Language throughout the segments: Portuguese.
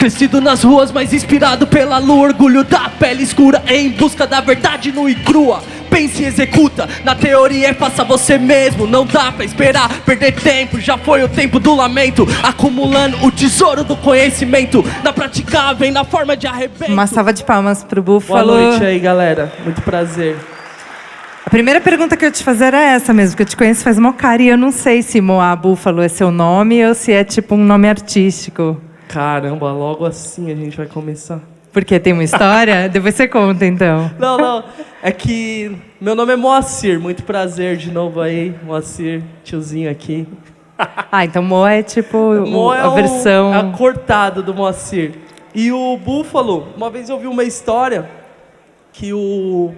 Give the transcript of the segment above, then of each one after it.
Crescido nas ruas, mas inspirado pela lua. Orgulho da pele escura, em busca da verdade nua e crua. Pense e executa, na teoria faça você mesmo. Não dá pra esperar, perder tempo. Já foi o tempo do lamento, acumulando o tesouro do conhecimento. Na prática vem na forma de arrebento. Uma salva de palmas pro Búfalo. Boa noite aí, galera, muito prazer. A primeira pergunta que eu te fazer era essa mesmo, que eu te conheço faz mó cara, e eu não sei se Moá Búfalo é seu nome ou se é tipo um nome artístico. Caramba, logo assim a gente vai começar. Porque tem uma história? Depois você conta, então. Não, é que meu nome é Moacir, muito prazer de novo aí, Moacir, tiozinho aqui. Ah, então Moá é tipo Mo é a versão... a cortada do Moacir. E o búfalo, uma vez eu vi uma história que o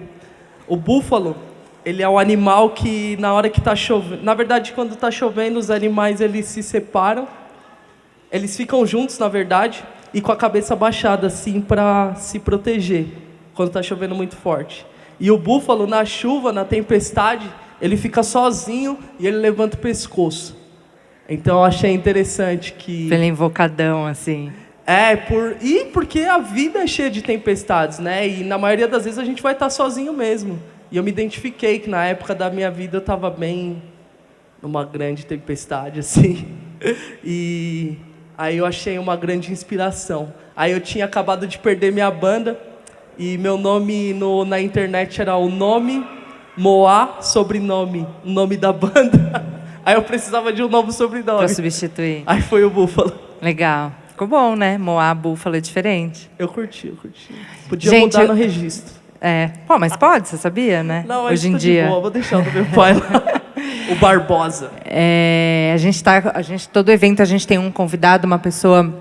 búfalo, ele é um animal que na hora que está chovendo... Na verdade, quando está chovendo, os animais eles se separam. Eles ficam juntos, na verdade, e com a cabeça baixada, assim, para se proteger, quando está chovendo muito forte. E o búfalo, na chuva, na tempestade, ele fica sozinho e ele levanta o pescoço. Então, eu achei interessante que... Ele é invocadão, assim. Porque a vida é cheia de tempestades, né? E na maioria das vezes a gente vai estar sozinho mesmo. E eu me identifiquei que na época da minha vida eu estava bem numa grande tempestade, assim. E aí eu achei uma grande inspiração. Aí eu tinha acabado de perder minha banda e meu nome na internet era o nome, Moá, sobrenome, o nome da banda. Aí eu precisava de um novo sobrenome. Pra substituir. Aí foi o Búfalo. Legal. Ficou bom, né? Moá Búfalo é diferente. Eu curti. Podia mudar no registro. Pô, mas pode, você sabia, né? Não, hoje em dia. De boa, vou deixar o do meu pai lá. O Barbosa. Todo evento a gente tem um convidado, uma pessoa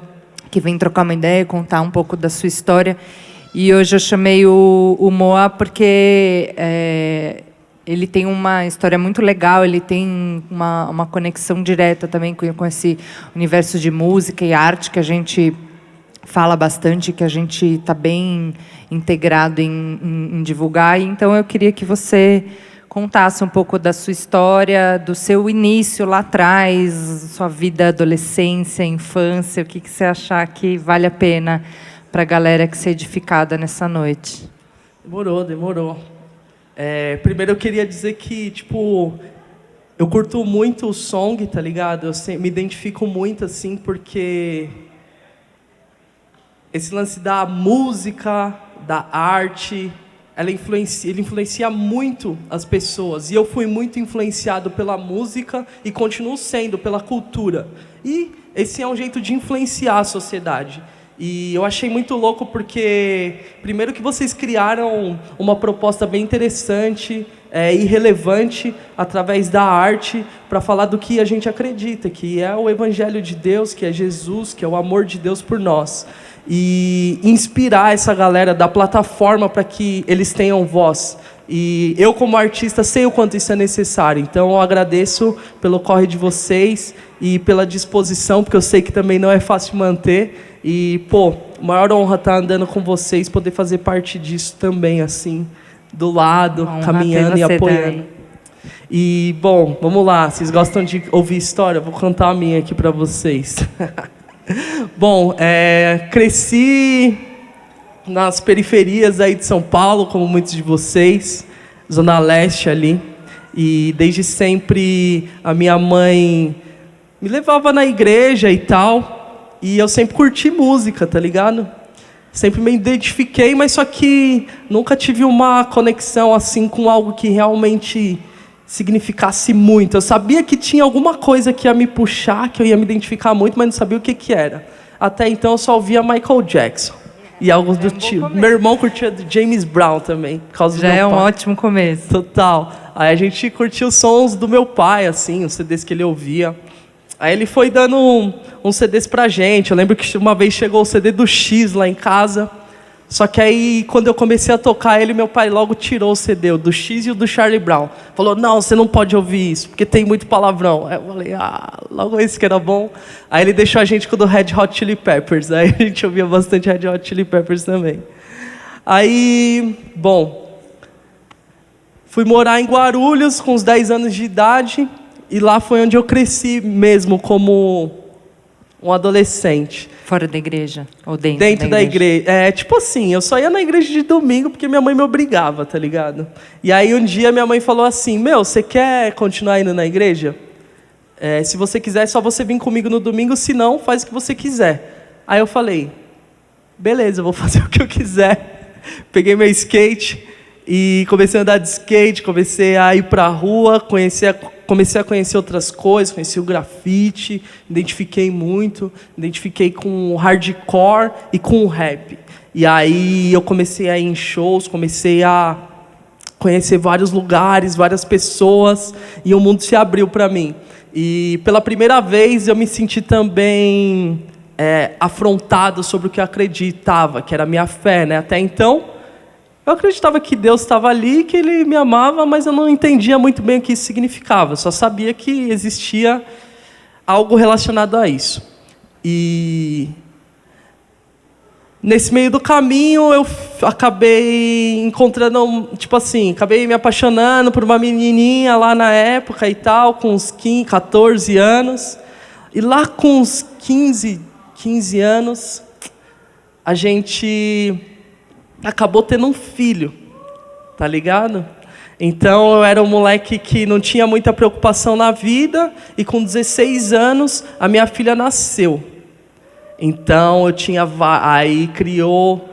que vem trocar uma ideia, contar um pouco da sua história. E hoje eu chamei o Moá porque ele tem uma história muito legal, ele tem uma conexão direta também com esse universo de música e arte que a gente fala bastante, que a gente está bem integrado em divulgar. Então, eu queria que você contasse um pouco da sua história, do seu início lá atrás, sua vida, adolescência, infância, o que você achar que vale a pena para a galera que se edificada nessa noite. Demorou. Primeiro, eu queria dizer que, eu curto muito o song, tá ligado? Eu me identifico muito, assim, porque... Esse lance da música, da arte, ele influencia muito as pessoas. E eu fui muito influenciado pela música e continuo sendo pela cultura. E esse é um jeito de influenciar a sociedade. E eu achei muito louco porque, primeiro que vocês criaram uma proposta bem interessante e relevante através da arte para falar do que a gente acredita, que é o Evangelho de Deus, que é Jesus, que é o amor de Deus por nós. E inspirar essa galera da plataforma para que eles tenham voz. E eu, como artista, sei o quanto isso é necessário. Então, eu agradeço pelo corre de vocês e pela disposição, porque eu sei que também não é fácil manter. E, maior honra estar andando com vocês, poder fazer parte disso também, assim, do lado, caminhando e apoiando. Também. E, vamos lá. Vocês gostam de ouvir história? Vou contar a minha aqui para vocês. Cresci nas periferias aí de São Paulo, como muitos de vocês, Zona Leste ali, e desde sempre a minha mãe me levava na igreja e tal, e eu sempre curti música, tá ligado? Sempre me identifiquei, mas só que nunca tive uma conexão assim com algo que realmente significasse muito. Eu sabia que tinha alguma coisa que ia me puxar, que eu ia me identificar muito, mas não sabia o que era. Até então eu só ouvia Michael Jackson e algo do tipo. Meu irmão curtia James Brown também, por causa do meu pai. Já é um ótimo começo. Total. Aí a gente curtia os sons do meu pai, assim, os CDs que ele ouvia. Aí ele foi dando uns CDs pra gente. Eu lembro que uma vez chegou o CD do X lá em casa. Só que aí, quando eu comecei a tocar ele, meu pai logo tirou o CD, o do X e o do Charlie Brown. Falou, não, você não pode ouvir isso, porque tem muito palavrão. Aí eu falei, logo esse que era bom. Aí ele deixou a gente com o do Red Hot Chili Peppers. Aí a gente ouvia bastante Red Hot Chili Peppers também. Aí, fui morar em Guarulhos com uns 10 anos de idade. E lá foi onde eu cresci mesmo como um adolescente. Fora da igreja? Ou dentro, Dentro da igreja. Tipo assim, eu só ia na igreja de domingo porque minha mãe me obrigava, tá ligado? E aí um dia minha mãe falou assim, você quer continuar indo na igreja? Se você quiser, é só você vir comigo no domingo, se não, faz o que você quiser. Aí eu falei, beleza, eu vou fazer o que eu quiser. Peguei meu skate e comecei a andar de skate, comecei a ir pra rua, comecei a conhecer outras coisas, conheci o grafite, identifiquei com o hardcore e com o rap. E aí eu comecei a ir em shows, comecei a conhecer vários lugares, várias pessoas, e o mundo se abriu para mim. E pela primeira vez eu me senti também afrontado sobre o que eu acreditava, que era a minha fé, né? Até então, eu acreditava que Deus estava ali, que Ele me amava, mas eu não entendia muito bem o que isso significava. Eu só sabia que existia algo relacionado a isso. E nesse meio do caminho, eu acabei encontrando, acabei me apaixonando por uma menininha lá na época e tal, com uns 15, 14 anos. E lá com uns 15 anos, a gente acabou tendo um filho, tá ligado? Então eu era um moleque que não tinha muita preocupação na vida, e com 16 anos a minha filha nasceu. Então aí criou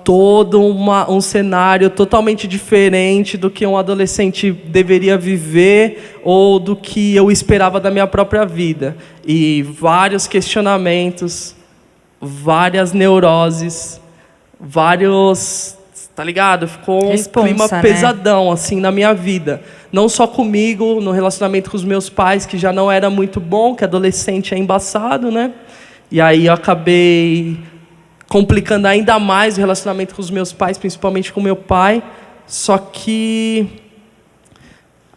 todo um cenário totalmente diferente do que um adolescente deveria viver ou do que eu esperava da minha própria vida. E vários questionamentos, várias neuroses, tá ligado? Ficou um clima pesadão, assim, na minha vida. Não só comigo, no relacionamento com os meus pais, que já não era muito bom, que adolescente é embaçado, né? E aí eu acabei complicando ainda mais o relacionamento com os meus pais, principalmente com meu pai. Só que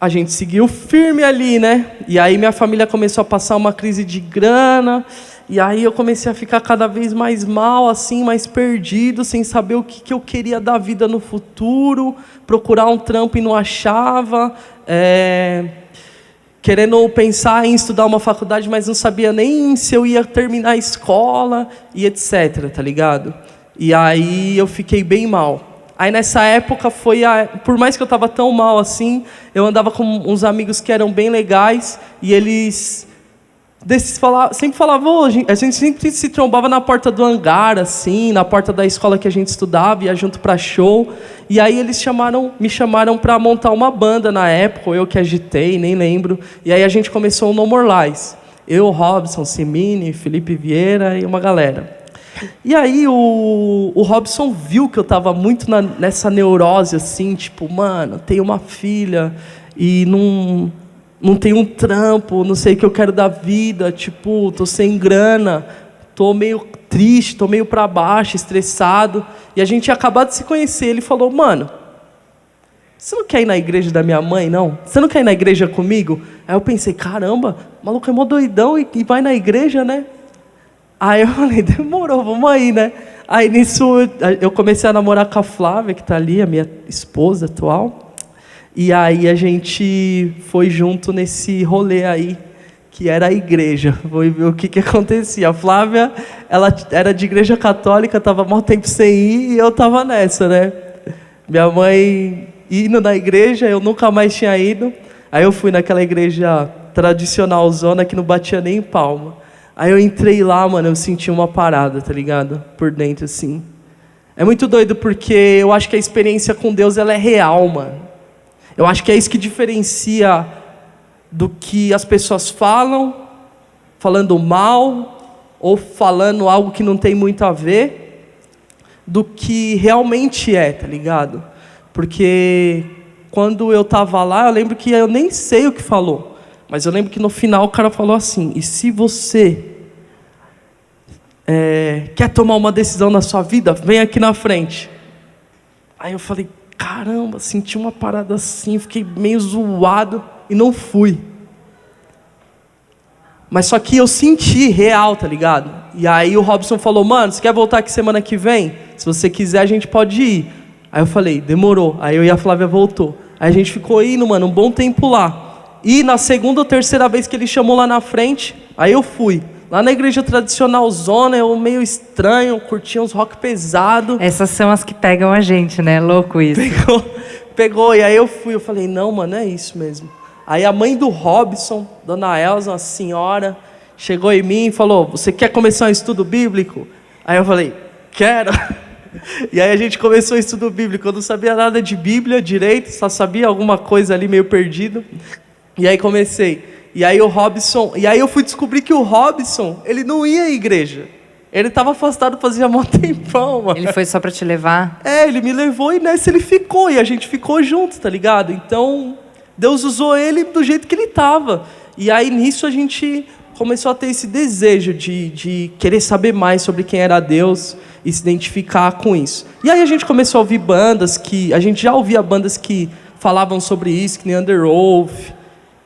a gente seguiu firme ali, né? E aí minha família começou a passar uma crise de grana. E aí eu comecei a ficar cada vez mais mal, assim, mais perdido, sem saber o que eu queria da vida no futuro, procurar um trampo e não achava, querendo pensar em estudar uma faculdade, mas não sabia nem se eu ia terminar a escola e etc, tá ligado? E aí eu fiquei bem mal. Aí nessa época por mais que eu estava tão mal assim, eu andava com uns amigos que eram bem legais, e eles sempre falavam, a gente sempre se trombava na porta do hangar, assim, na porta da escola que a gente estudava, ia junto para show. E aí eles me chamaram para montar uma banda na época, ou eu que agitei, nem lembro. E aí a gente começou o No More Lies. Eu, Robson, Simini, Felipe Vieira e uma galera. E aí o Robson viu que eu estava muito nessa neurose, assim, tipo, mano, tenho uma filha e não tenho um trampo, não sei o que eu quero da vida, tipo, tô sem grana, tô meio triste, tô meio pra baixo, estressado. E a gente tinha acabado de se conhecer. Ele falou, mano, você não quer ir na igreja da minha mãe, não? Você não quer ir na igreja comigo? Aí eu pensei, caramba, o maluco é mó doidão e vai na igreja, né? Aí eu falei, demorou, vamos aí, né? Aí nisso eu comecei a namorar com a Flávia, que tá ali, a minha esposa atual. E aí a gente foi junto nesse rolê aí, que era a igreja. Foi ver o que acontecia. A Flávia, ela era de igreja católica, estava mal tempo sem ir, e eu estava nessa, né? Minha mãe indo na igreja, eu nunca mais tinha ido. Aí eu fui naquela igreja tradicionalzona que não batia nem em palma. Aí eu entrei lá, mano, eu senti uma parada, tá ligado? Por dentro, assim. É muito doido, porque eu acho que a experiência com Deus, ela é real, mano. Eu acho que é isso que diferencia do que as pessoas falando mal, ou falando algo que não tem muito a ver, do que realmente tá ligado? Porque quando eu tava lá, eu lembro que eu nem sei o que falou, mas eu lembro que no final o cara falou assim, e se você quer tomar uma decisão na sua vida, vem aqui na frente. Aí eu falei, caramba, senti uma parada assim, fiquei meio zoado e não fui. Mas só que eu senti real, tá ligado? E aí o Robson falou, mano, você quer voltar aqui semana que vem? Se você quiser, a gente pode ir. Aí eu falei, demorou. Aí eu e a Flávia voltou. Aí a gente ficou indo, mano, um bom tempo lá. E na segunda ou terceira vez que ele chamou lá na frente, aí eu fui. Lá na igreja tradicional zona, eu meio estranho, curtia uns rock pesado. Essas são as que pegam a gente, né? Louco isso. Pegou, e aí eu falei, não, mano, é isso mesmo. Aí a mãe do Robson, dona Elza, uma senhora, chegou em mim e falou, você quer começar um estudo bíblico? Aí eu falei, quero. E aí a gente começou o estudo bíblico. Eu não sabia nada de Bíblia direito, só sabia alguma coisa ali meio perdido. E aí comecei. E aí eu fui descobrir que o Robson, ele não ia à igreja. Ele estava afastado fazia mó tempão, mano. Ele foi só para te levar? Ele me levou e nessa ele ficou. E a gente ficou junto, tá ligado? Então, Deus usou ele do jeito que ele estava. E aí nisso a gente começou a ter esse desejo de querer saber mais sobre quem era Deus e se identificar com isso. E aí a gente começou a ouvir bandas a gente já ouvia bandas que falavam sobre isso, que nem Underoath,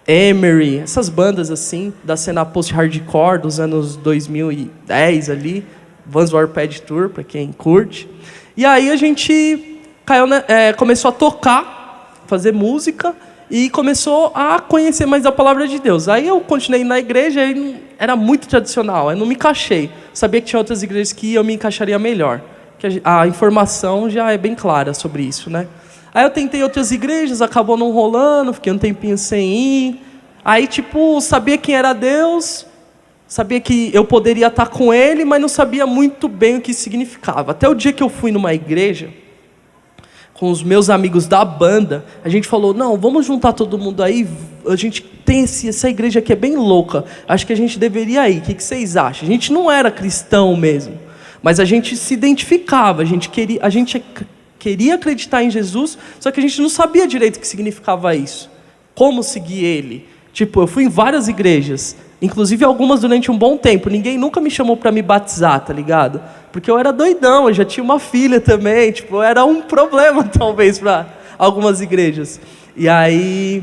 Emery, essas bandas assim, da cena post-hardcore dos anos 2010 ali, Vans Warped Tour, para quem curte. E aí a gente começou a tocar, fazer música, e começou a conhecer mais a palavra de Deus. Aí eu continuei na igreja, e era muito tradicional, eu não me encaixei. Sabia que tinha outras igrejas que eu me encaixaria melhor. Que a informação já é bem clara sobre isso, né? Aí eu tentei outras igrejas, acabou não rolando, fiquei um tempinho sem ir. Aí, sabia quem era Deus, sabia que eu poderia estar com Ele, mas não sabia muito bem o que significava. Até o dia que eu fui numa igreja, com os meus amigos da banda, a gente falou, não, vamos juntar todo mundo aí, a gente tem essa igreja aqui é bem louca, acho que a gente deveria ir, o que vocês acham? A gente não era cristão mesmo, mas a gente se identificava, a gente queria acreditar em Jesus, só que a gente não sabia direito o que significava isso, como seguir Ele. Eu fui em várias igrejas, inclusive algumas durante um bom tempo, ninguém nunca me chamou para me batizar, tá ligado? Porque eu era doidão, eu já tinha uma filha também, era um problema talvez para algumas igrejas. E aí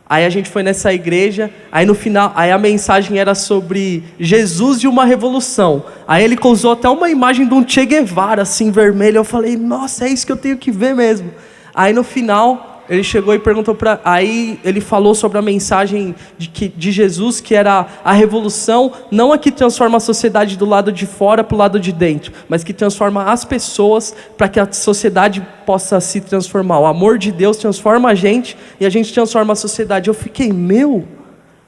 a gente foi nessa igreja, aí no final, a mensagem era sobre Jesus e uma revolução. Aí ele usou até uma imagem de um Che Guevara, assim, vermelho, eu falei, nossa, é isso que eu tenho que ver mesmo. Aí no final, ele chegou e perguntou aí ele falou sobre a mensagem de Jesus, que era a revolução, não a que transforma a sociedade do lado de fora para o lado de dentro, mas que transforma as pessoas para que a sociedade possa se transformar. O amor de Deus transforma a gente e a gente transforma a sociedade. Eu fiquei,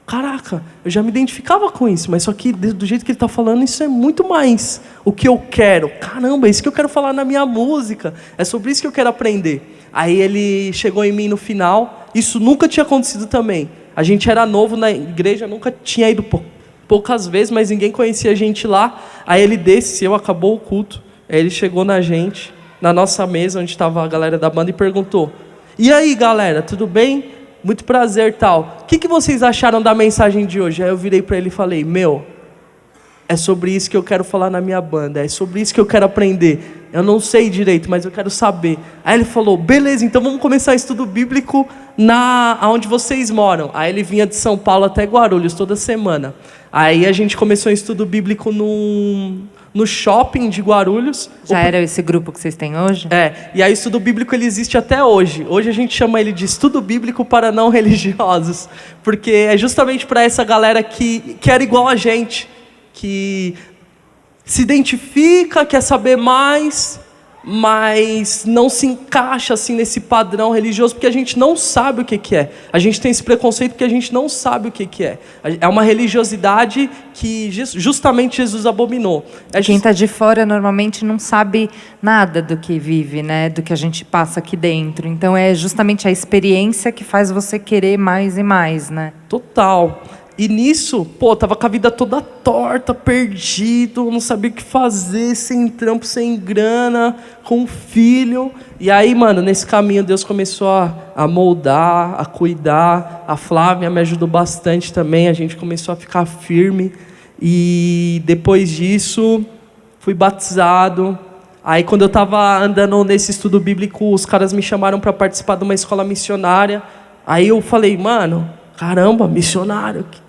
caraca, eu já me identificava com isso, mas só que do jeito que ele está falando, isso é muito mais o que eu quero. Caramba, é isso que eu quero falar na minha música, é sobre isso que eu quero aprender. Aí ele chegou em mim no final, isso nunca tinha acontecido também. A gente era novo na igreja, nunca tinha ido poucas vezes, mas ninguém conhecia a gente lá. Aí ele desceu, acabou o culto, aí ele chegou na gente, na nossa mesa, onde estava a galera da banda, e perguntou, e aí galera, tudo bem? Muito prazer, tal. O que vocês acharam da mensagem de hoje? Aí eu virei para ele e falei, é sobre isso que eu quero falar na minha banda, é sobre isso que eu quero aprender. Eu não sei direito, mas eu quero saber. Aí ele falou, beleza, então vamos começar estudo bíblico onde vocês moram. Aí ele vinha de São Paulo até Guarulhos toda semana. Aí a gente começou um estudo bíblico no shopping de Guarulhos. Já era esse grupo que vocês têm hoje? E aí o estudo bíblico ele existe até hoje. Hoje a gente chama ele de estudo bíblico para não religiosos, porque é justamente para essa galera que era igual a gente, que se identifica, quer saber mais, mas não se encaixa assim nesse padrão religioso, porque a gente não sabe o que é. A gente tem esse preconceito porque a gente não sabe o que é. É uma religiosidade que justamente Jesus abominou. Quem está de fora normalmente não sabe nada do que vive, né? Do que a gente passa aqui dentro. Então é justamente a experiência que faz você querer mais e mais, né? Total. E nisso, tava com a vida toda torta, perdido, não sabia o que fazer, sem trampo, sem grana, com filho. E aí, mano, nesse caminho Deus começou a moldar, a cuidar. A Flávia me ajudou bastante também, a gente começou a ficar firme. E depois disso, fui batizado. Aí quando eu tava andando nesse estudo bíblico, os caras me chamaram para participar de uma escola missionária. Aí eu falei, mano, caramba, missionário, que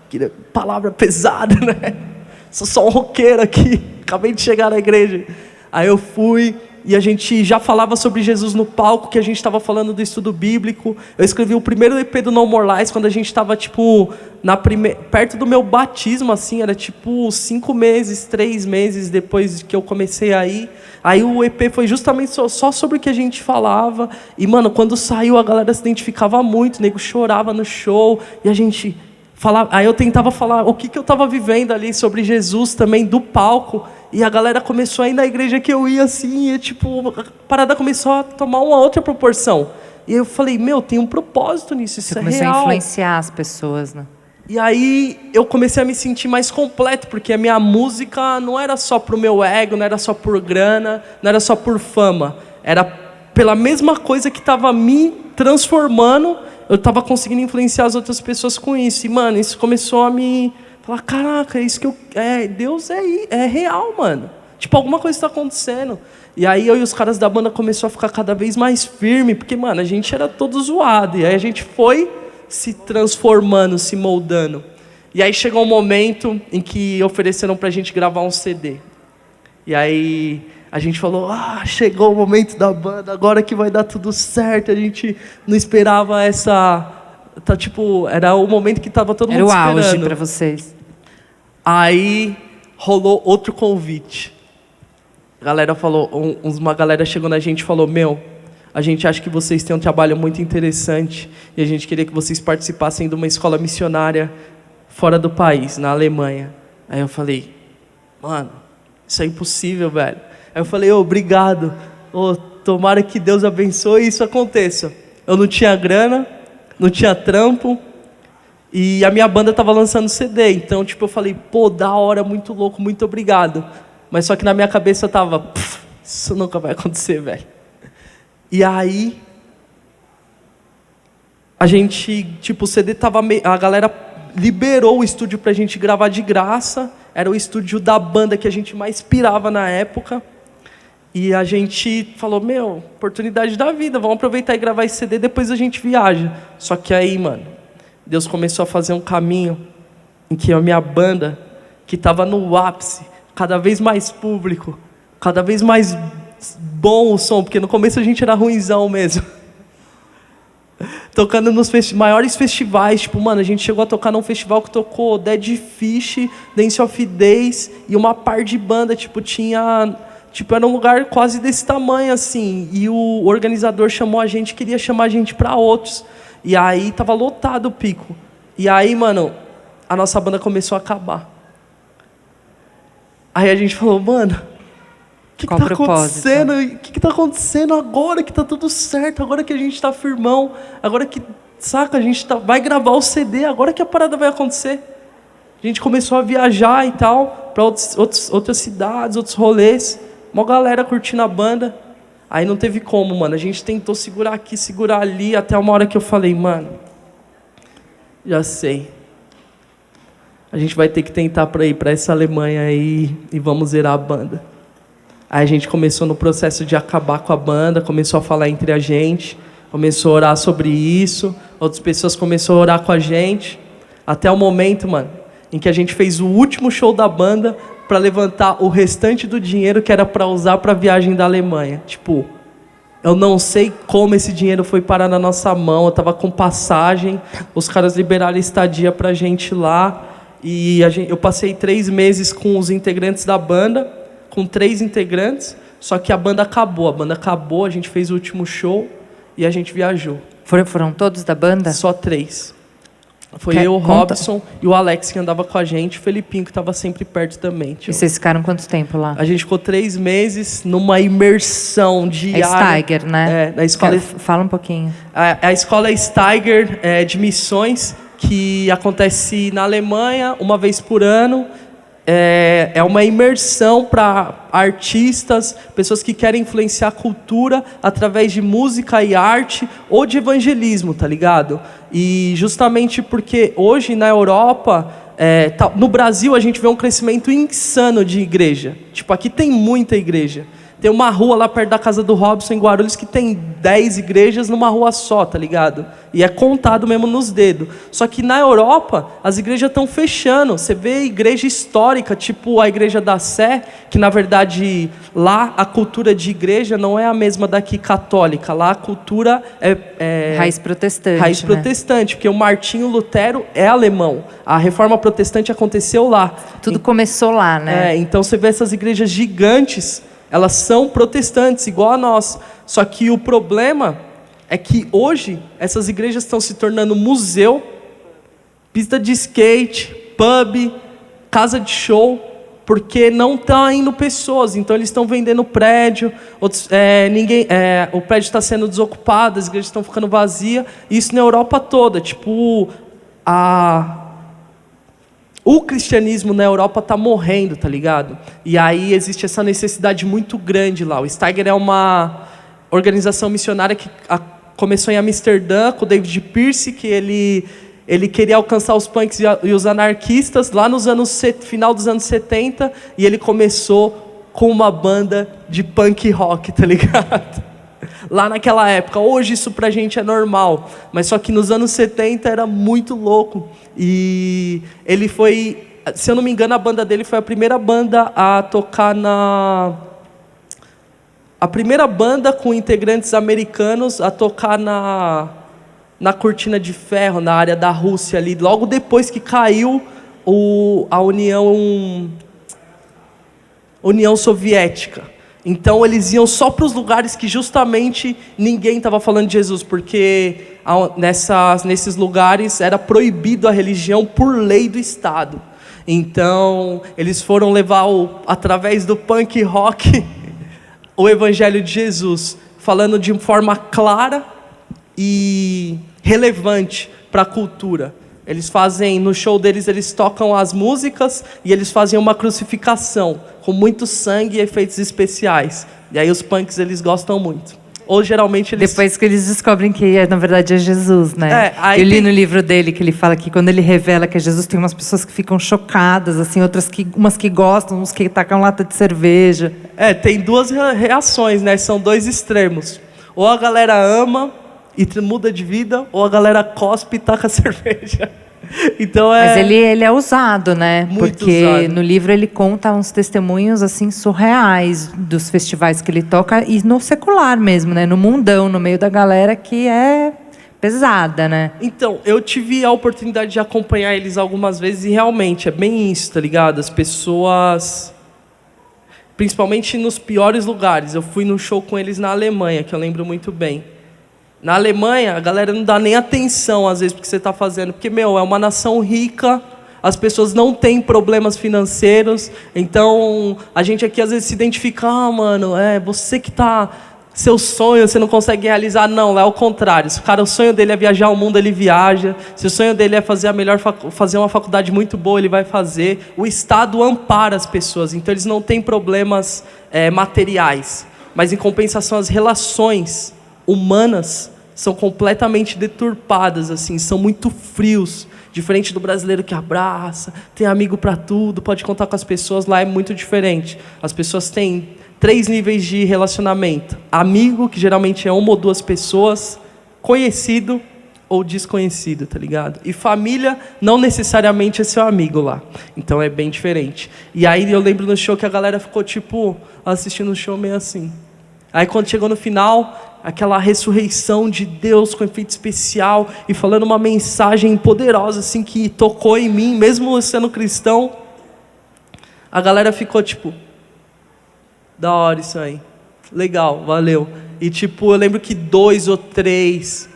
palavra pesada, né? Sou só um roqueiro aqui, acabei de chegar na igreja. Aí eu fui, e a gente já falava sobre Jesus no palco, que a gente estava falando do estudo bíblico. Eu escrevi o primeiro EP do No More Lies quando a gente estava, tipo, perto do meu batismo, assim, era tipo 5 meses, 3 meses depois que eu comecei a ir. Aí o EP foi justamente só sobre o que a gente falava. E, mano, quando saiu, a galera se identificava muito, o nego chorava no show, e a gente falava. Aí eu tentava falar o que eu estava vivendo ali sobre Jesus também, do palco. E a galera começou a ir na igreja que eu ia, assim, e tipo, a parada começou a tomar uma outra proporção. E eu falei, meu, tem um propósito nisso, isso é real. Você começou a influenciar as pessoas, né? E aí eu comecei a me sentir mais completo, porque a minha música não era só pro meu ego, não era só por grana, não era só por fama. Era pela mesma coisa que estava me transformando, eu estava conseguindo influenciar as outras pessoas com isso. E, mano, isso começou a me falar, caraca, é isso que Deus é real, mano. Tipo, alguma coisa está acontecendo. E aí eu e os caras da banda começou a ficar cada vez mais firme, porque, mano, a gente era todo zoado. E aí a gente foi se transformando, se moldando. E aí chegou um momento em que ofereceram pra gente gravar um CD. E aí a gente falou, chegou o momento da banda, agora que vai dar tudo certo. A gente não esperava essa... era o momento que tava todo mundo esperando. Era o auge pra vocês. Aí rolou outro convite. A galera falou, uma galera chegou na gente e falou, a gente acha que vocês têm um trabalho muito interessante e a gente queria que vocês participassem de uma escola missionária fora do país, na Alemanha. Aí eu falei, mano, isso é impossível, velho. Aí eu falei, obrigado, tomara que Deus abençoe e isso aconteça. Eu não tinha grana, não tinha trampo e a minha banda estava lançando CD, então tipo, eu falei, da hora, muito louco, muito obrigado. Mas só que na minha cabeça eu tava, isso nunca vai acontecer, velho. E aí, a gente, tipo, o CD tava a galera liberou o estúdio pra gente gravar de graça. Era o estúdio da banda que a gente mais pirava na época. E a gente falou, oportunidade da vida, vamos aproveitar e gravar esse CD, depois a gente viaja. Só que aí, mano, Deus começou a fazer um caminho em que a minha banda, que tava no ápice, cada vez mais público, cada vez mais bom o som, porque no começo a gente era ruinzão mesmo. Tocando nos maiores festivais, tipo, mano, a gente chegou a tocar num festival que tocou Dead Fish, Dance of Days e uma par de banda, era um lugar quase desse tamanho, assim, e o organizador chamou a gente, queria chamar a gente para outros, e aí tava lotado o pico. E aí, mano, a nossa banda começou a acabar. Aí a gente falou, mano, o que está acontecendo? O que está acontecendo agora que está tudo certo? Agora que a gente está firmão? Agora que, a gente vai gravar o CD? Agora que a parada vai acontecer? A gente começou a viajar e tal, para outras cidades, outros rolês. Uma galera curtindo a banda. Aí não teve como, mano. A gente tentou segurar aqui, segurar ali, até uma hora que eu falei, mano, já sei. A gente vai ter que tentar para ir para essa Alemanha aí e vamos zerar a banda. Aí a gente começou no processo de acabar com a banda, começou a falar entre a gente, começou a orar sobre isso, outras pessoas começaram a orar com a gente, até o momento, mano, em que a gente fez o último show da banda para levantar o restante do dinheiro que era para usar para a viagem da Alemanha. Tipo, eu não sei como esse dinheiro foi parar na nossa mão, eu tava com passagem, os caras liberaram estadia pra gente lá, e eu passei 3 meses com os integrantes da banda, com 3 integrantes, só que a banda acabou, a gente fez o último show e a gente viajou. Foram todos da banda? Só 3. Foi eu, o Robson e o Alex que andava com a gente, o Felipinho que estava sempre perto também. E vocês ficaram quanto tempo lá? A gente ficou 3 meses numa imersão diária. É Steiger, né? Na escola. Fala um pouquinho. A escola Steiger de missões, que acontece na Alemanha uma vez por ano. É uma imersão para artistas, pessoas que querem influenciar a cultura através de música e arte ou de evangelismo, tá ligado? E justamente porque hoje na Europa, no Brasil a gente vê um crescimento insano de igreja. Tipo, aqui tem muita igreja. Tem uma rua lá perto da casa do Robson, em Guarulhos, que tem 10 igrejas numa rua só, tá ligado? E é contado mesmo nos dedos. Só que na Europa, as igrejas estão fechando. Você vê igreja histórica, tipo a igreja da Sé, que na verdade lá a cultura de igreja não é a mesma daqui católica. Lá a cultura é raiz protestante. Raiz protestante, porque o Martinho Lutero é alemão. A reforma protestante aconteceu lá. Tudo começou lá, né? Então você vê essas igrejas gigantes, elas são protestantes, igual a nós. Só que o problema é que hoje essas igrejas estão se tornando museu, pista de skate, pub, casa de show, porque não estão indo pessoas. Então eles estão vendendo prédio, o prédio está sendo desocupado, as igrejas estão ficando vazias. Isso na Europa toda. Tipo, o cristianismo na Europa está morrendo, tá ligado? E aí existe essa necessidade muito grande lá. O Steiger é uma organização missionária que começou em Amsterdã, com o David Pierce, que ele queria alcançar os punks e os anarquistas lá nos final dos anos 70, e ele começou com uma banda de punk rock, tá ligado? Lá naquela época. Hoje isso pra gente é normal, mas só que nos anos 70 era muito louco. E ele foi, se eu não me engano, a banda dele foi a primeira banda a tocar a primeira banda com integrantes americanos a tocar na cortina de ferro, na área da Rússia ali, logo depois que caiu a União Soviética. Então eles iam só para os lugares que justamente ninguém estava falando de Jesus, porque nesses lugares era proibido a religião por lei do Estado. Então eles foram levar através do punk rock o evangelho de Jesus, falando de forma clara e relevante para a cultura. Eles fazem, no show deles, eles tocam as músicas e eles fazem uma crucificação com muito sangue e efeitos especiais. E aí os punks, eles gostam muito. Ou geralmente eles... Depois que eles descobrem que na verdade é Jesus, né? Aí eu li no livro dele que ele fala que quando ele revela que é Jesus, tem umas pessoas que ficam chocadas, assim, umas que gostam, uns que tacam lata de cerveja. Tem duas reações, né? São dois extremos. Ou a galera ama e muda de vida, ou a galera cospe e taca cerveja. Então Mas ele é usado, né? Muito porque usado. no livro ele conta uns testemunhos assim surreais dos festivais que ele toca e no secular mesmo, né? No mundão, no meio da galera que é pesada, né? Então, eu tive a oportunidade de acompanhar eles algumas vezes e realmente é bem isso, tá ligado? As pessoas, principalmente nos piores lugares. Eu fui num show com eles na Alemanha, que eu lembro muito bem. Na Alemanha, a galera não dá nem atenção, às vezes, porque você está fazendo. Porque, é uma nação rica, as pessoas não têm problemas financeiros. Então, a gente aqui, às vezes, se identifica, mano, você que está... Seu sonho, você não consegue realizar. Não, lá é o contrário. Se o sonho dele é viajar o mundo, ele viaja. Se o sonho dele é fazer uma faculdade muito boa, ele vai fazer. O Estado ampara as pessoas, então eles não têm problemas materiais. Mas, em compensação, as relações humanas são completamente deturpadas, assim, são muito frios, diferente do brasileiro que abraça, tem amigo para tudo, pode contar com as pessoas. Lá é muito diferente. As pessoas têm 3 níveis de relacionamento: amigo, que geralmente é 1 ou 2 pessoas, conhecido ou desconhecido, tá ligado? E família não necessariamente é seu amigo lá. Então é bem diferente. E aí eu lembro no show que a galera ficou tipo assistindo o show meio assim. Aí quando chegou no final, aquela ressurreição de Deus com efeito especial e falando uma mensagem poderosa assim que tocou em mim, mesmo sendo cristão, a galera ficou tipo, da hora isso aí, legal, valeu. E tipo, eu lembro que 2 ou 3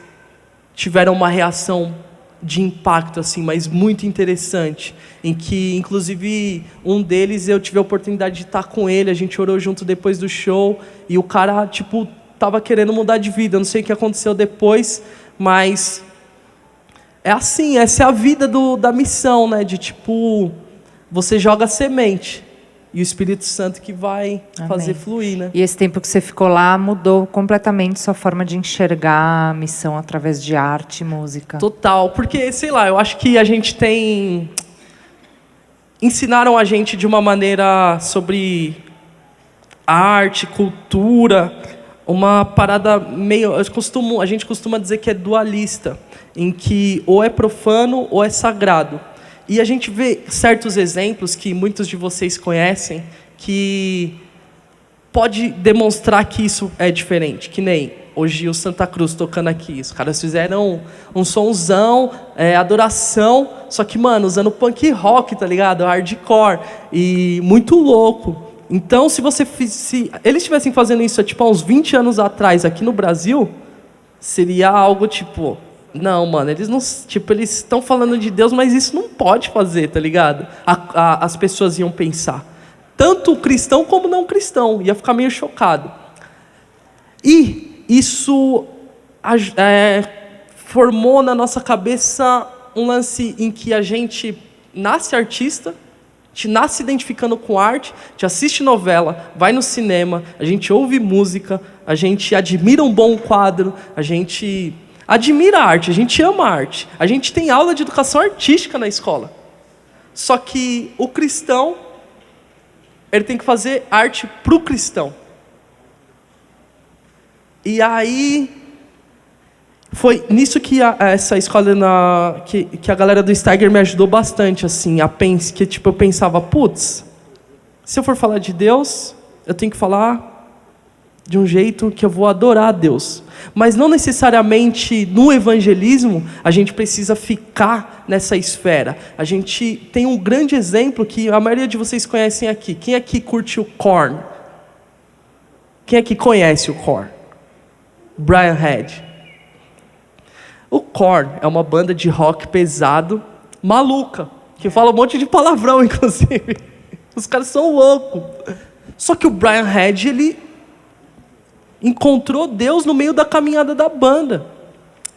tiveram uma reação de impacto assim, mas muito interessante, em que inclusive um deles eu tive a oportunidade de estar com ele, a gente orou junto depois do show e o cara tipo estava querendo mudar de vida. Eu não sei o que aconteceu depois, mas é assim, essa é a vida da missão, né? De tipo, você joga semente e o Espírito Santo que vai fazer fluir, né? E esse tempo que você ficou lá mudou completamente sua forma de enxergar a missão através de arte e música? Total, porque, sei lá, eu acho que a gente tem... Ensinaram a gente de uma maneira sobre arte, cultura, uma parada meio... A gente costuma dizer que é dualista, em que ou é profano ou é sagrado. E a gente vê certos exemplos que muitos de vocês conhecem, que pode demonstrar que isso é diferente, que nem hoje o Santa Cruz tocando aqui. Os caras fizeram um sonzão, adoração, só que, mano, usando punk rock, tá ligado? Hardcore, e muito louco. Então, se eles estivessem fazendo isso tipo, há uns 20 anos atrás aqui no Brasil, seria algo tipo... Não, mano, eles não... Tipo, eles estão falando de Deus, mas isso não pode fazer, tá ligado? As pessoas iam pensar. Tanto cristão como não cristão. Ia ficar meio chocado. E isso formou na nossa cabeça um lance em que a gente nasce artista, te nasce identificando com arte, te assiste novela, vai no cinema, a gente ouve música, a gente admira um bom quadro, a gente admira a arte, a gente ama a arte. A gente tem aula de educação artística na escola. Só que o cristão, ele tem que fazer arte para o cristão. E aí, foi nisso que essa escola, que a galera do Steiger me ajudou bastante, assim, que tipo, eu pensava, putz, se eu for falar de Deus, eu tenho que falar de um jeito que eu vou adorar a Deus. Mas não necessariamente no evangelismo a gente precisa ficar nessa esfera. A gente tem um grande exemplo que a maioria de vocês conhecem aqui. Quem aqui curte o Korn? Quem aqui conhece o Korn? Brian Head. O Korn é uma banda de rock pesado, maluca, que fala um monte de palavrão, inclusive. Os caras são loucos. Só que o Brian Head, ele encontrou Deus no meio da caminhada da banda.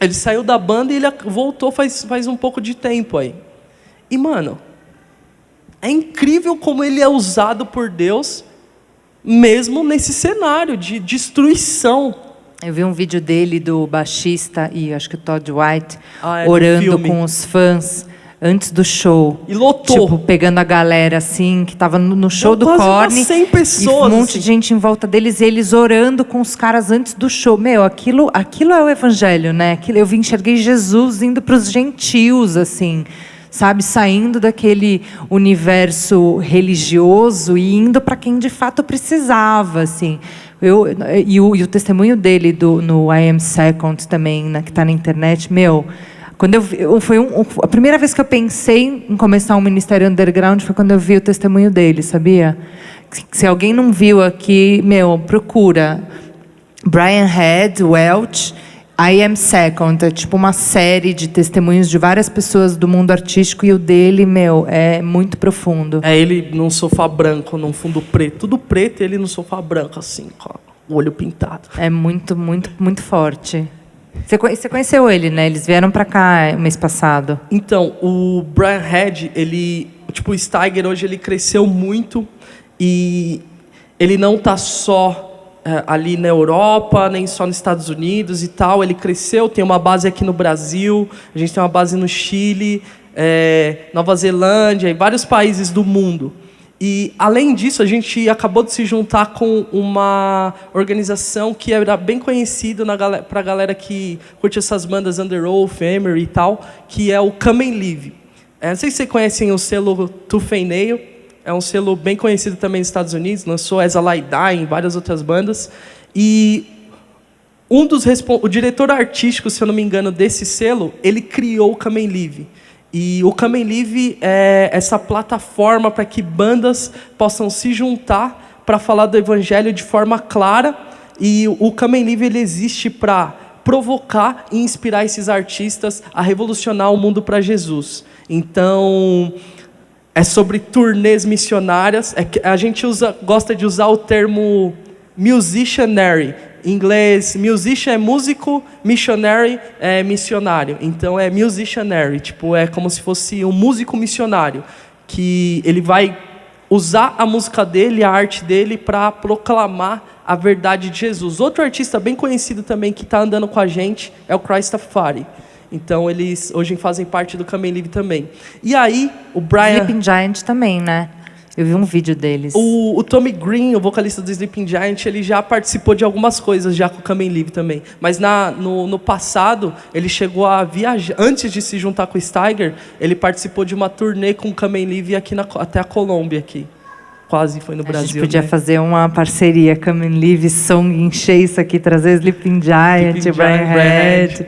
Ele saiu da banda e ele voltou faz um pouco de tempo aí. E, mano, é incrível como ele é usado por Deus, mesmo nesse cenário de destruição. Eu vi um vídeo dele, do baixista, e acho que o Todd White, no orando filme. com os fãs antes do show. E lotou. Tipo, pegando a galera, assim, que tava no show do quase Korn. umas 100 pessoas, E um monte assim. de gente em volta deles, e eles orando com os caras antes do show. Meu, aquilo é o evangelho, né? Eu enxerguei Jesus indo para os gentios, assim, sabe? Saindo daquele universo religioso e indo para quem de fato precisava, assim. E o testemunho dele no I Am Second também, né, que está na internet, meu... Quando a primeira vez que eu pensei em começar um ministério underground foi quando eu vi o testemunho dele, sabia? Se alguém não viu aqui, meu, procura. Brian Head, Welch, I Am Second. É tipo uma série de testemunhos de várias pessoas do mundo artístico, e o dele, meu, é muito profundo. É ele num sofá branco, num fundo preto. Tudo preto e ele no sofá branco, assim, com o olho pintado. É muito, muito, muito forte. Você conheceu ele, né? Eles vieram pra cá mês passado. Então, o Brian Head, o Steiger hoje, ele cresceu muito, e ele não está só ali na Europa, nem só nos Estados Unidos e tal. Ele cresceu, tem uma base aqui no Brasil, a gente tem uma base no Chile, Nova Zelândia e vários países do mundo. E, além disso, a gente acabou de se juntar com uma organização que era bem conhecida para a galera que curte essas bandas Under Oath, Emery e tal, que é o Come and Live. Não sei se vocês conhecem o selo Tooth and Nail, é um selo bem conhecido também nos Estados Unidos, lançou As I Lie Die em várias outras bandas. E o diretor artístico, se eu não me engano, desse selo, ele criou o Come and Live. E o Come and Live é essa plataforma para que bandas possam se juntar para falar do evangelho de forma clara. E o Come and Live, ele existe para provocar e inspirar esses artistas a revolucionar o mundo para Jesus. Então, é sobre turnês missionárias. A gente gosta de usar o termo musicianary. Em inglês, musician é músico, missionary é missionário. Então é musicianary, tipo, é como se fosse um músico missionário, que ele vai usar a música dele, a arte dele, para proclamar a verdade de Jesus. Outro artista bem conhecido também que está andando com a gente é o Christafari. Então eles hoje fazem parte do Come and Live também. E aí, o Brian... Sleeping Giant também, né? Eu vi um vídeo deles. O Tommy Green, o vocalista do Sleeping Giant, ele já participou de algumas coisas já com o Come and Live também. Mas no passado, ele chegou a viajar. Antes de se juntar com o Steiger, ele participou de uma turnê com o Come and Live aqui até a Colômbia aqui. Quase foi no Brasil. A gente podia fazer uma parceria, Come and Live, Song, encher isso aqui, trazer Sleeping Giant, Brian Head.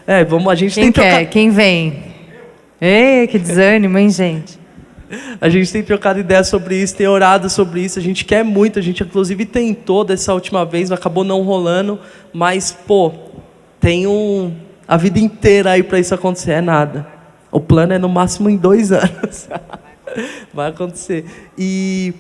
A gente Quem quer? Quem vem? Ei, que desânimo, hein, gente? A gente tem trocado ideias sobre isso, tem orado sobre isso, a gente quer muito, a gente inclusive tentou dessa última vez, acabou não rolando, mas, tem a vida inteira aí para isso acontecer, é nada. O plano é no máximo em 2 anos. Vai acontecer. E,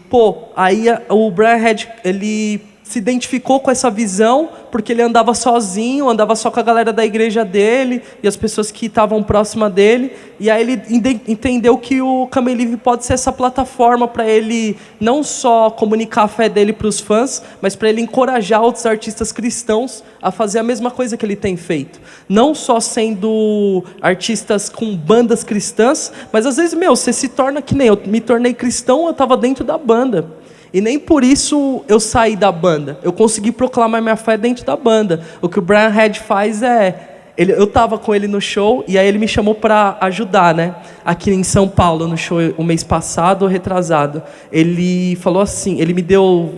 aí o Brian Head, ele se identificou com essa visão, porque ele andava sozinho, andava só com a galera da igreja dele e as pessoas que estavam próximas dele. E aí ele entendeu que o Come and Live pode ser essa plataforma para ele não só comunicar a fé dele para os fãs, mas para ele encorajar outros artistas cristãos a fazer a mesma coisa que ele tem feito. Não só sendo artistas com bandas cristãs, mas às vezes, você se torna que nem eu me tornei cristão, eu estava dentro da banda. E nem por isso eu saí da banda. Eu consegui proclamar minha fé dentro da banda. O que o Brian Head faz eu estava com ele no show e aí ele me chamou para ajudar, né? Aqui em São Paulo, no show, o mês passado ou retrasado. Ele falou assim, ele deu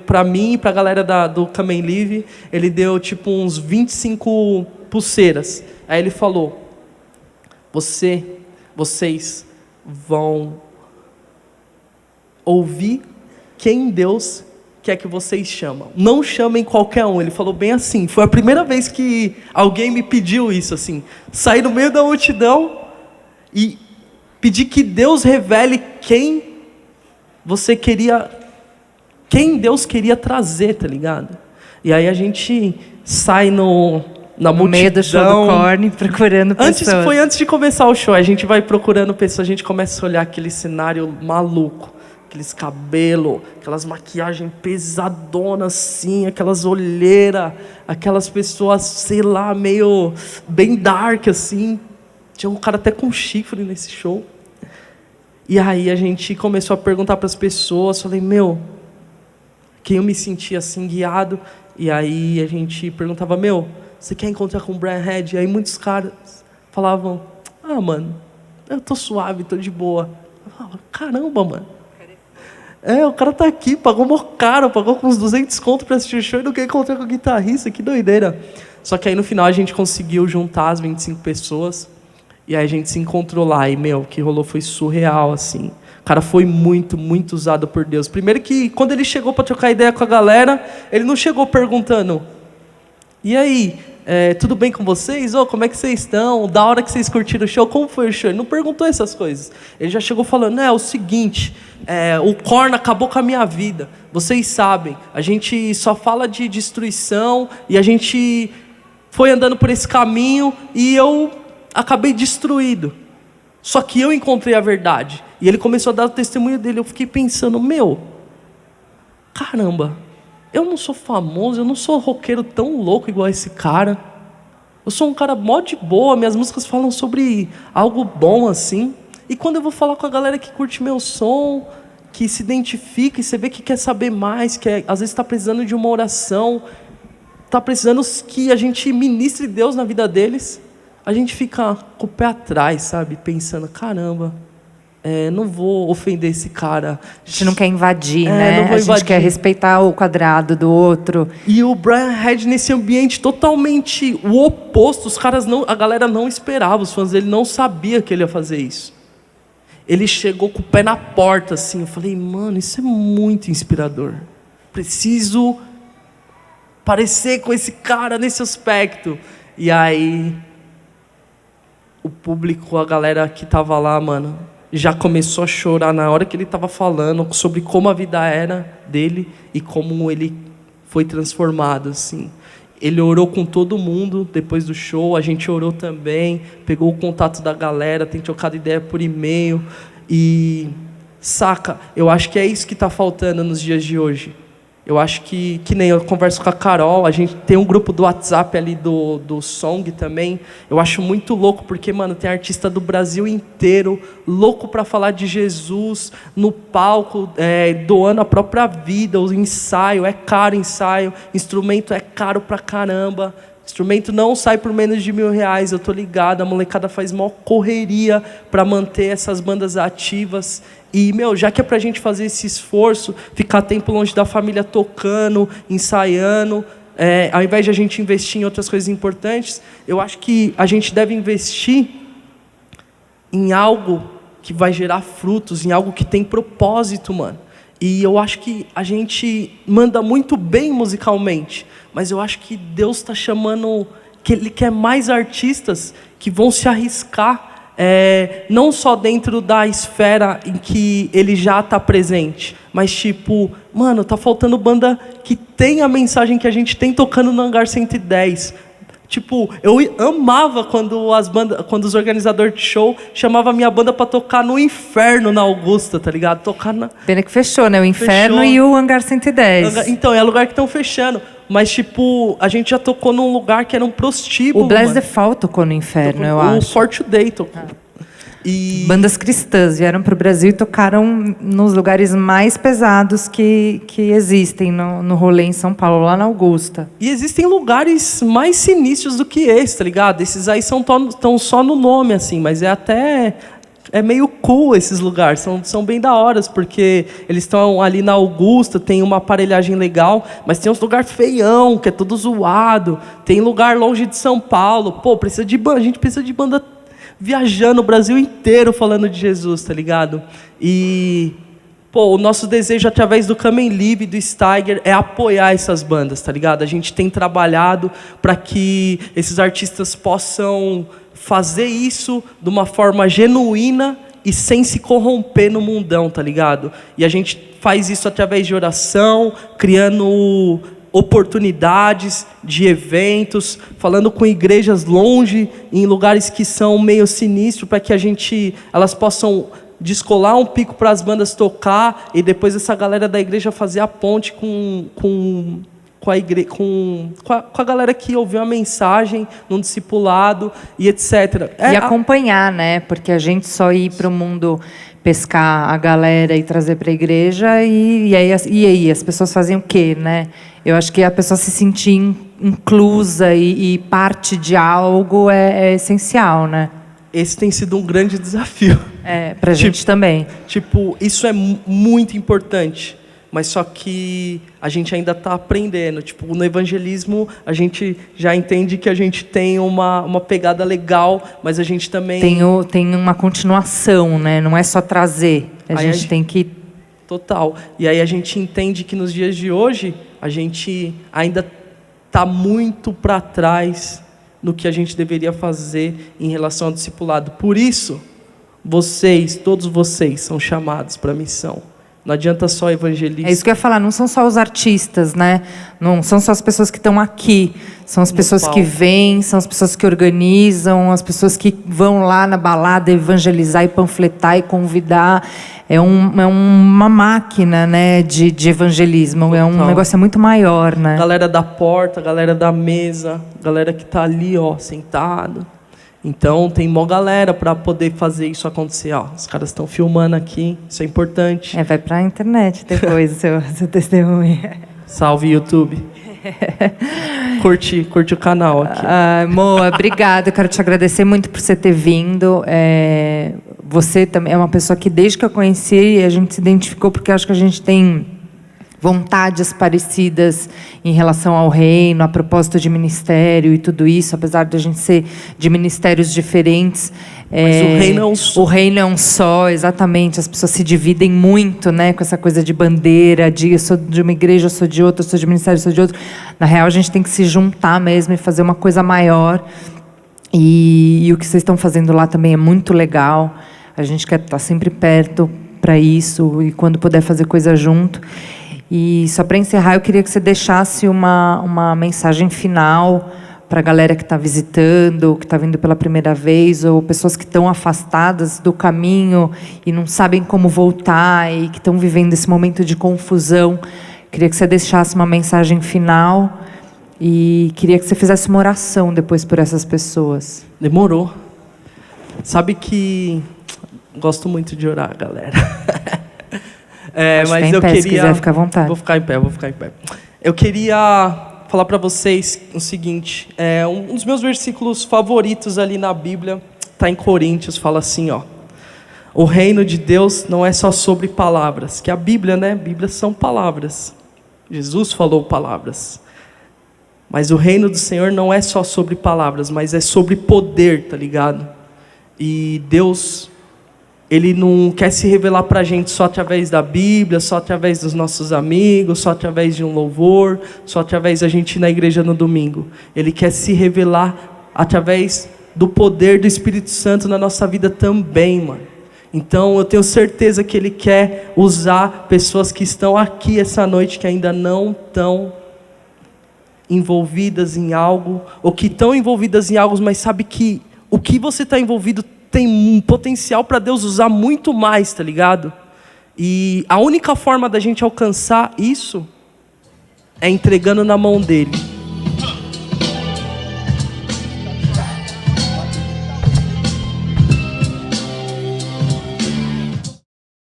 para mim e para a galera do Come and Live, ele deu tipo uns 25 pulseiras. Aí ele falou, vocês vão ouvir quem Deus quer que vocês chamam. Não chamem qualquer um. Ele falou bem assim. Foi a primeira vez que alguém me pediu isso, assim. Sair no meio da multidão e pedir que Deus revele quem Deus queria trazer, tá ligado? E aí a gente sai na multidão. No meio do show do Korn, procurando pessoas. Foi antes de começar o show. A gente vai procurando pessoas, a gente começa a olhar aquele cenário maluco. Aqueles cabelos, aquelas maquiagens pesadonas assim, aquelas olheiras, aquelas pessoas, sei lá, meio bem dark assim. Tinha um cara até com chifre nesse show. E aí a gente começou a perguntar para as pessoas, falei, quem eu me sentia assim guiado. E aí a gente perguntava, você quer encontrar com o Brian Head? E aí muitos caras falavam, mano, eu tô suave, tô de boa. Eu falava, caramba, mano. O cara tá aqui, pagou mó caro, pagou com uns 200 conto pra assistir o show e não quer encontrar com o guitarrista, que doideira. Só que aí no final a gente conseguiu juntar as 25 pessoas e aí a gente se encontrou lá e, o que rolou foi surreal, assim. O cara foi muito, muito usado por Deus. Primeiro que quando ele chegou pra trocar ideia com a galera, ele não chegou perguntando, e aí, tudo bem com vocês? Como é que vocês estão? Da hora que vocês curtiram o show, como foi o show? Ele não perguntou essas coisas. Ele já chegou falando, é o seguinte, o Korn acabou com a minha vida. Vocês sabem, a gente só fala de destruição e a gente foi andando por esse caminho e eu acabei destruído. Só que eu encontrei a verdade. E ele começou a dar o testemunho dele. Eu fiquei pensando, caramba, eu não sou famoso, eu não sou roqueiro tão louco igual esse cara. Eu sou um cara mó de boa, minhas músicas falam sobre algo bom assim. E quando eu vou falar com a galera que curte meu som, que se identifica e você vê que quer saber mais, que às vezes está precisando de uma oração, está precisando que a gente ministre Deus na vida deles, a gente fica com o pé atrás, sabe? Pensando, caramba, não vou ofender esse cara. A gente não quer invadir, né? A gente quer respeitar o quadrado do outro. E o Brian Head nesse ambiente totalmente o oposto, a galera não esperava, os fãs dele não sabiam que ele ia fazer isso. Ele chegou com o pé na porta, assim. Eu falei, mano, isso é muito inspirador. Preciso parecer com esse cara nesse aspecto. E aí, o público, a galera que tava lá, mano, já começou a chorar na hora que ele estava falando sobre como a vida era dele e como ele foi transformado, assim. Ele orou com todo mundo depois do show, a gente orou também, pegou o contato da galera, tem trocado ideia por e-mail e, saca, eu acho que é isso que está faltando nos dias de hoje. Eu acho que nem eu converso com a Carol, a gente tem um grupo do WhatsApp ali do Song também. Eu acho muito louco, porque, mano, tem artista do Brasil inteiro, louco para falar de Jesus, no palco, doando a própria vida, o ensaio, é caro ensaio, instrumento é caro pra caramba. Instrumento não sai por menos de R$1.000, eu tô ligado, a molecada faz maior correria para manter essas bandas ativas. E, já que é pra gente fazer esse esforço, ficar tempo longe da família tocando, ensaiando, ao invés de a gente investir em outras coisas importantes, eu acho que a gente deve investir em algo que vai gerar frutos, em algo que tem propósito, mano. E eu acho que a gente manda muito bem musicalmente, mas eu acho que Deus está chamando, que Ele quer mais artistas que vão se arriscar, não só dentro da esfera em que Ele já está presente, mas tipo, mano, tá faltando banda que tem a mensagem que a gente tem tocando no Hangar 110. Tipo, eu amava quando os organizadores de show chamavam a minha banda pra tocar no Inferno, na Augusta, tá ligado? Tocar na... Pena que fechou, né? O Inferno fechou. E o Hangar 110. Então, é lugar que estão fechando. Mas, tipo, a gente já tocou num lugar que era um prostíbulo. O Bless the Fall tocou no Inferno, eu acho. O For Today tocou. E... bandas cristãs vieram para o Brasil e tocaram nos lugares mais pesados que existem no rolê em São Paulo, lá na Augusta. E existem lugares mais sinistros do que esse, tá ligado? Esses aí estão só no nome, assim, mas é meio cool esses lugares, são bem da hora, porque eles estão ali na Augusta, tem uma aparelhagem legal, mas tem uns lugares feião, que é todo zoado, tem lugar longe de São Paulo, pô, a gente precisa de banda viajando o Brasil inteiro falando de Jesus, tá ligado? E, pô, o nosso desejo através do Come and Live, do Steiger, é apoiar essas bandas, tá ligado? A gente tem trabalhado para que esses artistas possam fazer isso de uma forma genuína e sem se corromper no mundão, tá ligado? E a gente faz isso através de oração, criando oportunidades de eventos, falando com igrejas longe, em lugares que são meio sinistros, para que elas possam descolar um pico para as bandas tocar e depois essa galera da igreja fazer a ponte com a galera que ouviu a mensagem num discipulado e etc. E acompanhar, né? Porque a gente só ir para o mundo pescar a galera e trazer para a igreja e aí as pessoas fazem o quê, né? Eu acho que a pessoa se sentir inclusa e parte de algo é essencial, né? Esse tem sido um grande desafio. Para a gente também. Tipo, isso é muito importante, mas só que a gente ainda está aprendendo. Tipo, no evangelismo, a gente já entende que a gente tem uma pegada legal, mas a gente também... Tem uma continuação, né? Não é só trazer. A gente tem que... Total. E aí a gente entende que nos dias de hoje, a gente ainda está muito para trás no que a gente deveria fazer em relação ao discipulado. Por isso, todos vocês, são chamados para a missão. Não adianta só evangelizar. É isso que eu ia falar, não são só os artistas, né? Não são só as pessoas que estão aqui. São as pessoas que vêm, são as pessoas que organizam, as pessoas que vão lá na balada evangelizar e panfletar e convidar. É uma máquina, né, de evangelismo. Total. É um negócio muito maior, né? Galera da porta, galera da mesa, galera que está ali, ó, sentado. Então, tem mó galera para poder fazer isso acontecer. Ó, os caras estão filmando aqui, isso é importante. Vai para a internet depois, seu testemunho. Salve, YouTube. Curte o canal aqui. Moa, obrigada. Eu quero te agradecer muito por você ter vindo. Você também é uma pessoa que, desde que eu conheci, a gente se identificou, porque eu acho que a gente tem vontades parecidas em relação ao reino, a propósito de ministério e tudo isso, apesar de a gente ser de ministérios diferentes. Mas o reino é um só. O reino é um só, exatamente. As pessoas se dividem muito, né, com essa coisa de bandeira, de eu sou de uma igreja, eu sou de outra, eu sou de ministério, eu sou de outro. Na real, a gente tem que se juntar mesmo e fazer uma coisa maior. E o que vocês estão fazendo lá também é muito legal. A gente quer estar sempre perto para isso e, quando puder, fazer coisa junto. E só para encerrar, eu queria que você deixasse uma mensagem final para a galera que está visitando, que está vindo pela primeira vez, ou pessoas que estão afastadas do caminho e não sabem como voltar e que estão vivendo esse momento de confusão. Queria que você deixasse uma mensagem final e queria que você fizesse uma oração depois por essas pessoas. Demorou. Sabe que gosto muito de orar, galera. Mas eu queria. Se quiser, ficar à vontade. Vou ficar em pé. Eu queria falar para vocês o seguinte: um dos meus versículos favoritos ali na Bíblia está em Coríntios, fala assim, ó. O reino de Deus não é só sobre palavras, que a Bíblia, né? Bíblia são palavras. Jesus falou palavras. Mas o reino do Senhor não é só sobre palavras, mas é sobre poder, tá ligado? E Deus, Ele não quer se revelar pra gente só através da Bíblia, só através dos nossos amigos, só através de um louvor, só através da gente ir na igreja no domingo. Ele quer se revelar através do poder do Espírito Santo na nossa vida também, mano. Então eu tenho certeza que Ele quer usar pessoas que estão aqui essa noite, que ainda não estão envolvidas em algo, ou que estão envolvidas em algo, mas sabe que o que você está envolvido tem um potencial para Deus usar muito mais, tá ligado? E a única forma da gente alcançar isso é entregando na mão dEle.